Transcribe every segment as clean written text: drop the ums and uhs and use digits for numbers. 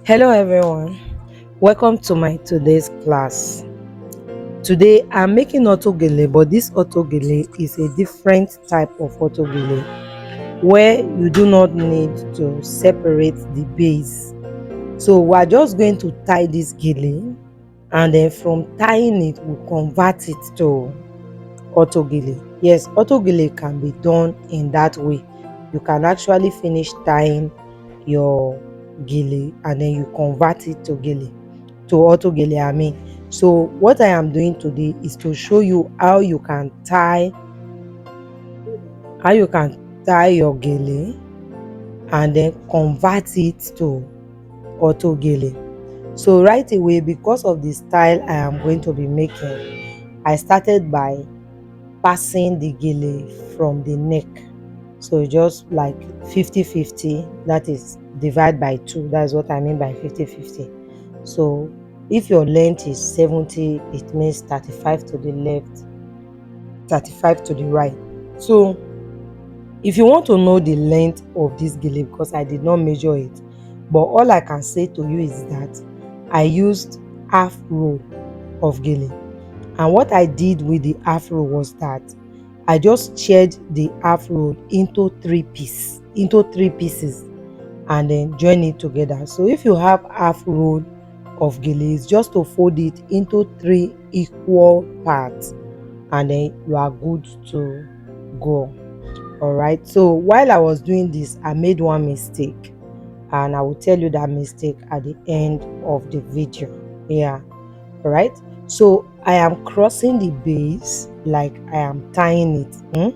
Hello everyone, welcome to my today's class. Today I'm making auto gele, but this auto gele is a different type of auto gele where you do not need to separate the base. So we're just going to tie this gele, and then from tying it we'll convert it to auto gele. Yes, auto gele can be done in that way. You can actually finish tying your gele and then you convert it to gele, to auto gele I mean. So what I am doing today is to show you how you can tie your gele and then convert it to auto gele. So right away, because of the style I am going to be making, I started by passing the gele from the neck. So just like 50-50, that is divide by 2. That's what I mean by 50-50. So if your length is 70, it means 35 to the left, 35 to the right. So if you want to know the length of this gele, because I did not measure it, but all I can say to you is that I used half roll of gele. And what I did with the half roll was that I just shared the half roll into three pieces and then join it together. So if you have half roll of gele, it's just to fold it into 3 equal parts and then you are good to go. All right, so while I was doing this, I made one mistake, and I will tell you that mistake at the end of the video. Yeah, all right. So I am crossing the base like I am tying it.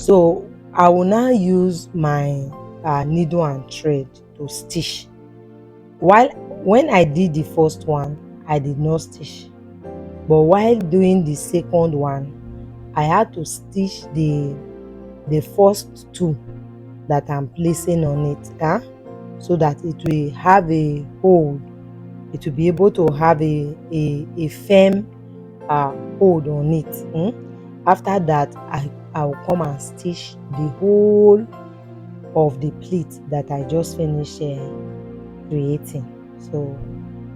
So I will now use my needle and thread to stitch. While when I did the first one, I did not stitch, but while doing the second one, I had to stitch the first two that I'm placing on it, so that it will have a hold. It will be able to have a firm hold on it. After that, I will come and stitch the whole of the pleat that I just finished creating. So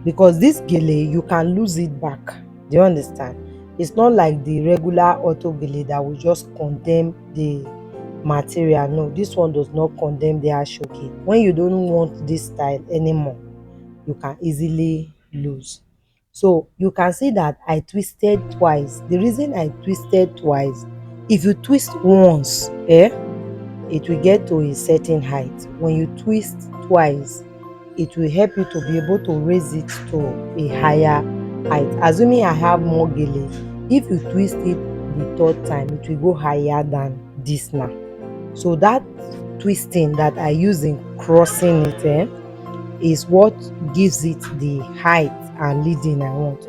because this gele, you can lose it back. Do you understand? It's not like the regular auto gele that will just condemn the material. No, this one does not condemn the Asoke. When you don't want this style anymore, you can easily lose. So you can see that I twisted twice. The reason I twisted twice, if you twist once, it will get to a certain height. When you twist twice, it will help you to be able to raise it to a higher height. Assuming I have more gele, if you twist it the third time, it will go higher than this now. So that twisting that I use in crossing it is what gives it the height and leading I want.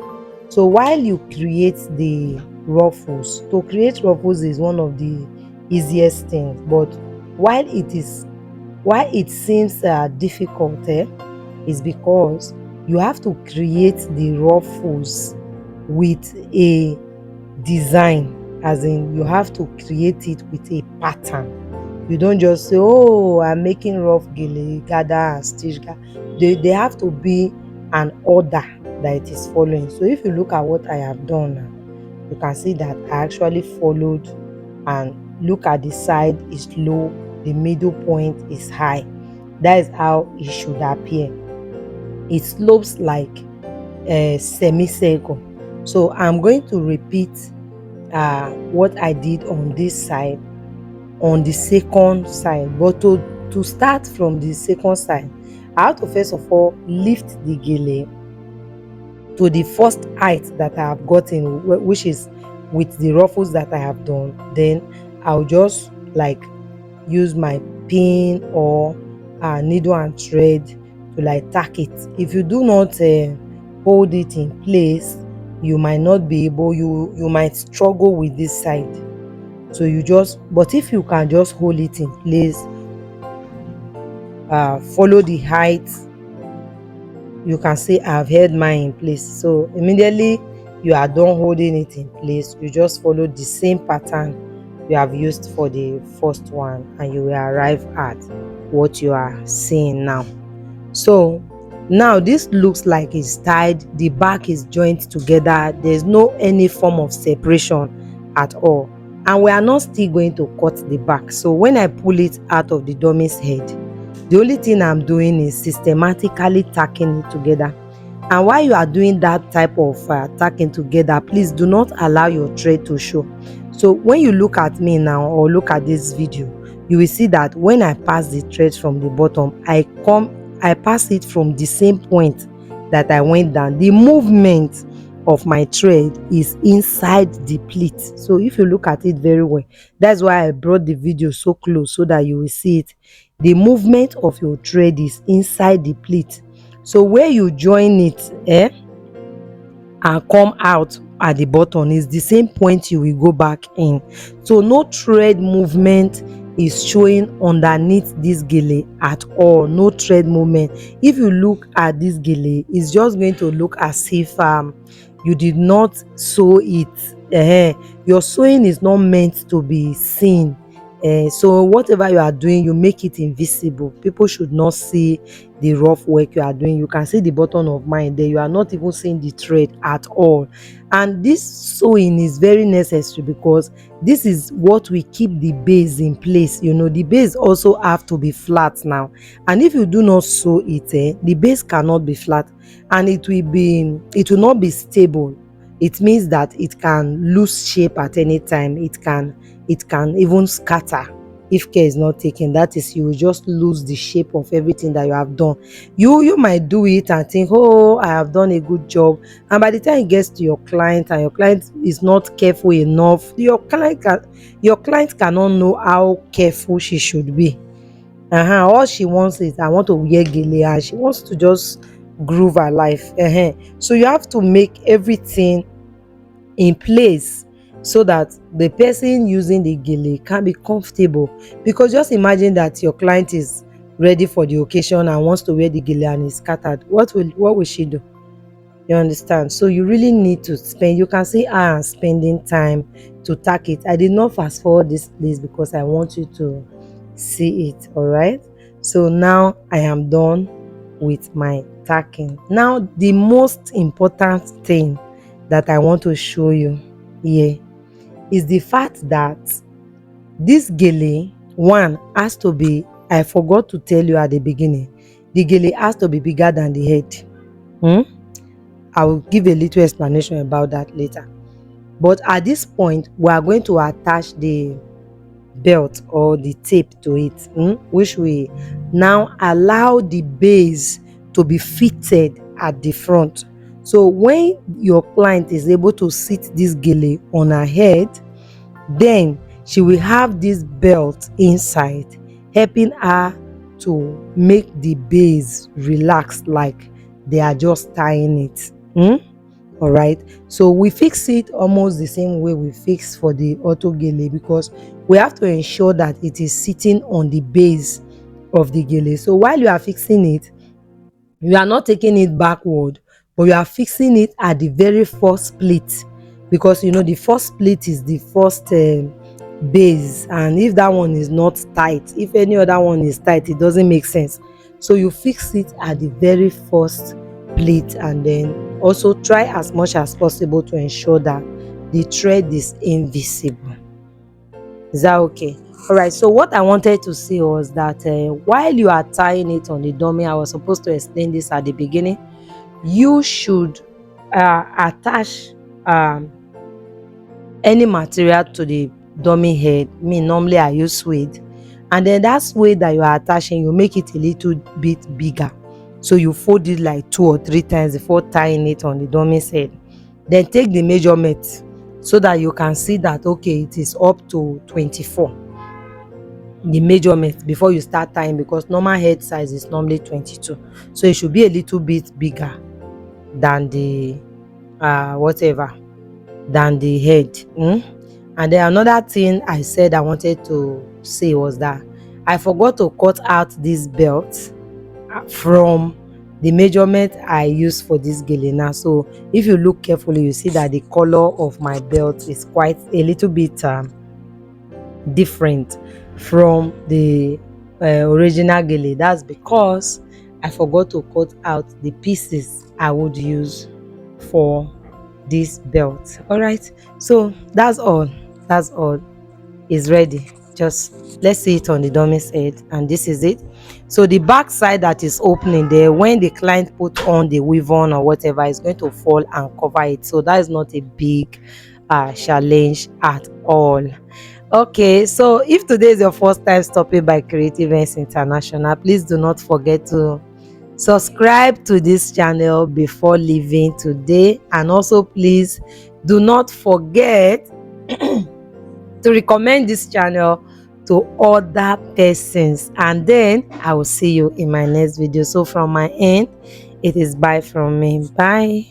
So while you create the ruffles, to create ruffles is one of the easiest things, but while it seems difficult, is because you have to create the ruffles with a design, as in you have to create it with a pattern. You don't just say, oh, I'm making rough gele, gather and stitch. They have to be an order that it is following. So if you look at what I have done now, you can see that I actually followed, and look at the side is low, the middle point is high. That is how it should appear. It slopes like a semicircle. So I'm going to repeat what I did on this side on the second side, but to start from the second side, I have to first of all lift the gele to the first height that I have gotten, which is with the ruffles that I have done. Then I'll just like use my pin or needle and thread to like tack it. If you do not hold it in place, you might not be able, you might struggle with this side. So but if you can just hold it in place, follow the height, you can say I've held mine in place. So immediately you are done holding it in place, you just follow the same pattern you have used for the first one and you will arrive at what you are seeing now. So now this looks like it's tied, the back is joined together, there's no any form of separation at all, and we are not still going to cut the back. So when I pull it out of the dummy's head, the only thing I'm doing is systematically tacking it together. And while you are doing that type of tacking together, please do not allow your thread to show. So when you look at me now or look at this video, you will see that when I pass the thread from the bottom, I pass it from the same point that I went down. The movement of my thread is inside the pleat. So if you look at it very well, that's why I brought the video so close so that you will see it. The movement of your thread is inside the pleat. So where you join it and come out at the bottom is the same point you will go back in. So no thread movement is showing underneath this gele at all. No thread movement. If you look at this gele, it's just going to look as if you did not sew it. Your sewing is not meant to be seen. So whatever you are doing, you make it invisible. People should not see the rough work you are doing. You can see the button of mine there. You are not even seeing the thread at all. And this sewing is very necessary because this is what will keep the base in place. You know, the base also have to be flat now. And if you do not sew it, the base cannot be flat, and it will not be stable. It means that it can lose shape at any time. It can even scatter if care is not taken. That is, you will just lose the shape of everything that you have done. You might do it and think, oh, I have done a good job, and by the time it gets to your client and your client is not careful enough, your client cannot know how careful she should be. All she wants is, I want to wear gele, and she wants to just groove her life. So you have to make everything in place so that the person using the gele can be comfortable. Because just imagine that your client is ready for the occasion and wants to wear the gele and is scattered. What will she do? You understand? So you really need to spend, you can see I am spending time to tack it. I did not fast forward this place because I want you to see it. All right, so now I am done with my tacking. Now the most important thing that I want to show you here is the fact that this gele one has to be, I forgot to tell you at the beginning, the gele has to be bigger than the head. I will give a little explanation about that later. But at this point, we are going to attach the belt or the tape to it, which will now allow the base to be fitted at the front. So when your client is able to sit this gele on her head, then she will have this belt inside, helping her to make the base relax, like they are just tying it. All right, so we fix it almost the same way we fix for the auto gele, because we have to ensure that it is sitting on the base of the gele. So while you are fixing it, you are not taking it backward, but you are fixing it at the very first split, because you know the first split is the first base, and if that one is not tight, if any other one is tight, it doesn't make sense. So you fix it at the very first plate, and then also try as much as possible to ensure that the thread is invisible. Is that okay? All right, so what I wanted to say was that while you are tying it on the dummy, I was supposed to explain this at the beginning, you should attach any material to the dummy head. Me, normally I use suede, and then that suede that you are attaching, you make it a little bit bigger. So you fold it like 2 or 3 times before tying it on the dummy's head. Then take the measurement so that you can see that, okay, it is up to 24. The measurement before you start tying, because normal head size is normally 22. So it should be a little bit bigger than the than the head. And then another thing I said I wanted to say was that I forgot to cut out this belt from the measurement I use for this gele now. So if you look carefully, you see that the color of my belt is quite a little bit different from the original gele. That's because I forgot to cut out the pieces I would use for this belt. All right, so that's all. That's all. Is ready. Just let's see it on the dummy's head, and this is it. So the back side that is opening there, when the client put on the weave on or whatever, is going to fall and cover it. So that is not a big challenge at all. Okay, so if today is your first time stopping by Creative Ends International, please do not forget to subscribe to this channel before leaving today, and also please do not forget to recommend this channel to other persons, and then I will see you in my next video. So from my end, it is bye from me. Bye.